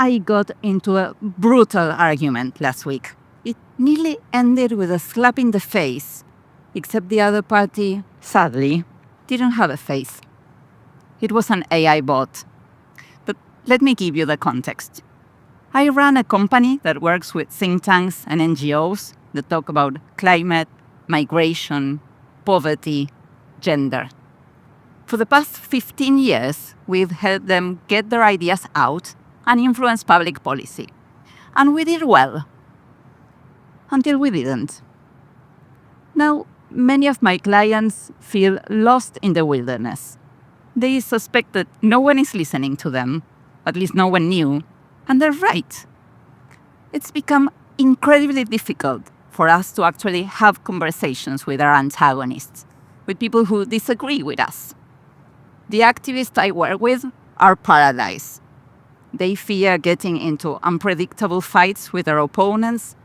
I got into a brutal argument last week. It nearly ended with a slap in the face, except the other party, sadly, didn't have a face. It was an AI bot. But let me give you the context. I run a company that works with think tanks and NGOs that talk about climate, migration, poverty, gender. For the past 15 years, we've helped them get their ideas out and influence public policy. And we did well. Until we didn't. Now, many of my clients feel lost in the wilderness. They suspect that no one is listening to them, at least no one new, and they're right. It's become incredibly difficult for us to actually have conversations with our antagonists, with people who disagree with us. The activists I work with are paralyzed. They fear getting into unpredictable fights with their opponents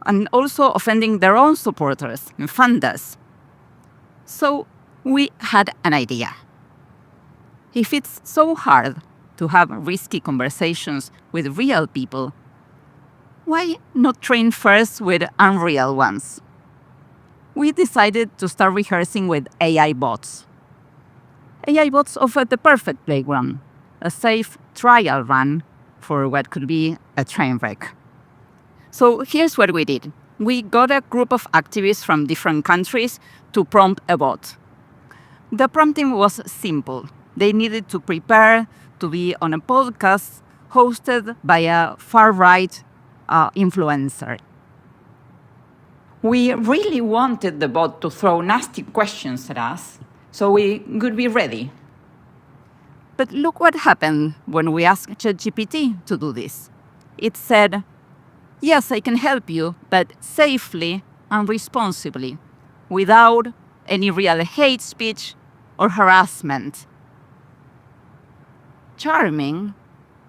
and also offending their own supporters and funders. So we had an idea. If it's so hard to have risky conversations with real people, why not train first with unreal ones? We decided to start rehearsing with AI bots. AI bots offer the perfect playground, a safe trial run for what could be a train wreck. So here's what we did. We got a group of activists from different countries to prompt a bot. The prompting was simple. They needed to prepare to be on a podcast hosted by a far-right influencer. We really wanted the bot to throw nasty questions at us, so we could be ready. But look what happened when we asked ChatGPT to do this. It said, "Yes, I can help you, but safely and responsibly, without any real hate speech or harassment." Charming,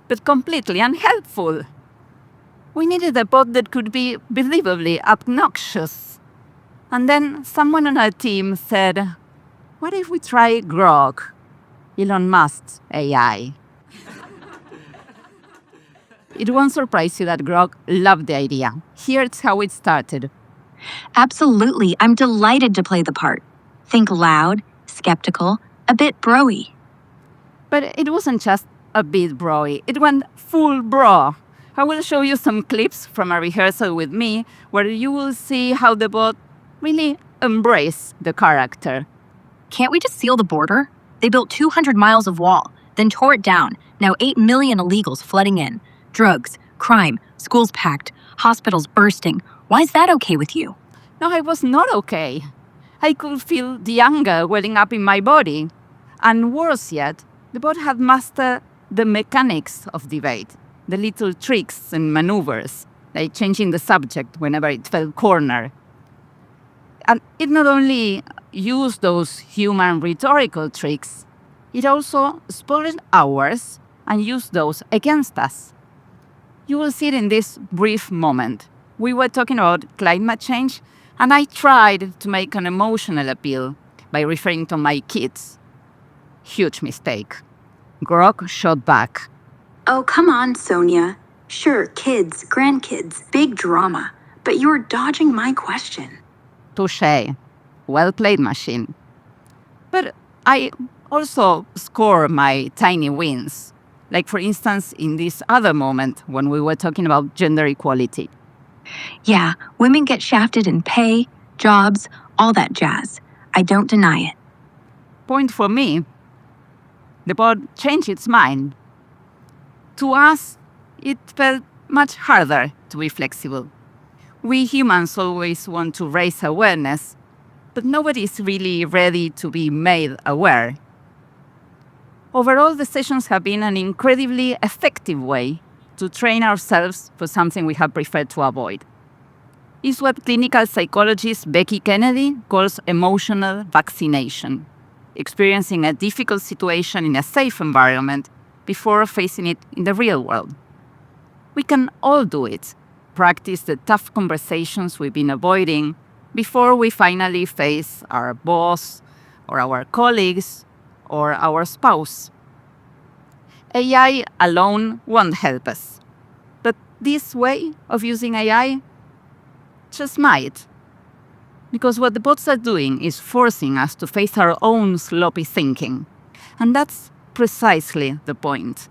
but completely unhelpful. We needed a bot that could be believably obnoxious. And then someone on our team said, "What if we try Grok, Elon Musk's AI?" It won't surprise you that Grok loved the idea. Here's how it started. Absolutely, I'm delighted to play the part. Think loud, skeptical, a bit bro-y. But it wasn't just a bit bro-y. It went full bro. I will show you some clips from a rehearsal with me where you will see how the bot really embraced the character. Can't we just seal the border? They built 200 miles of wall, then tore it down. Now 8 million illegals flooding in. Drugs, crime, schools packed, hospitals bursting. Why is that okay with you? No, I was not okay. I could feel the anger welling up in my body. And worse yet, the bot had mastered the mechanics of debate, the little tricks and maneuvers, like changing the subject whenever it felt cornered. And it not only used those human rhetorical tricks, it also spoiled ours and used those against us. You will see it in this brief moment. We were talking about climate change, and I tried to make an emotional appeal by referring to my kids. Huge mistake. Grok shot back. Oh, come on, Sonia. Sure, kids, grandkids, big drama. But you're dodging my question. Touché. Well played, machine. But I also score my tiny wins. Like, for instance, in this other moment when we were talking about gender equality. Yeah, women get shafted in pay, jobs, all that jazz. I don't deny it. Point for me. The bot changed its mind. To us, it felt much harder to be flexible. We humans always want to raise awareness, but nobody is really ready to be made aware. Overall, the sessions have been an incredibly effective way to train ourselves for something we have preferred to avoid. It's what clinical psychologist Becky Kennedy calls emotional vaccination, experiencing a difficult situation in a safe environment before facing it in the real world. We can all do it, practice the tough conversations we've been avoiding before we finally face our boss or our colleagues or our spouse. AI alone won't help us. But this way of using AI just might. Because what the bots are doing is forcing us to face our own sloppy thinking. And that's precisely the point.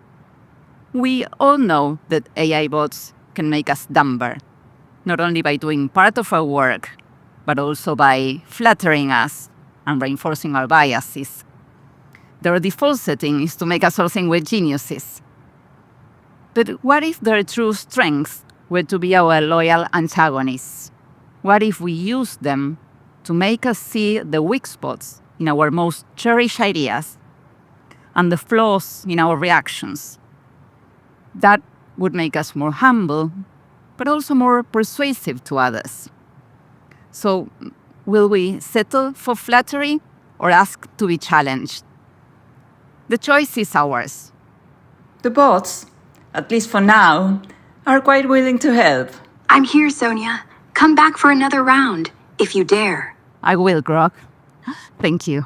We all know that AI bots can make us dumber, not only by doing part of our work, but also by flattering us and reinforcing our biases. Their default setting is to make us all think we're geniuses. But what if their true strengths were to be our loyal antagonists? What if we use them to make us see the weak spots in our most cherished ideas and the flaws in our reactions? That would make us more humble, but also more persuasive to others. So, will we settle for flattery or ask to be challenged? The choice is ours. The bots, at least for now, are quite willing to help. I'm here, Sonia. Come back for another round, if you dare. I will, Grog. Thank you.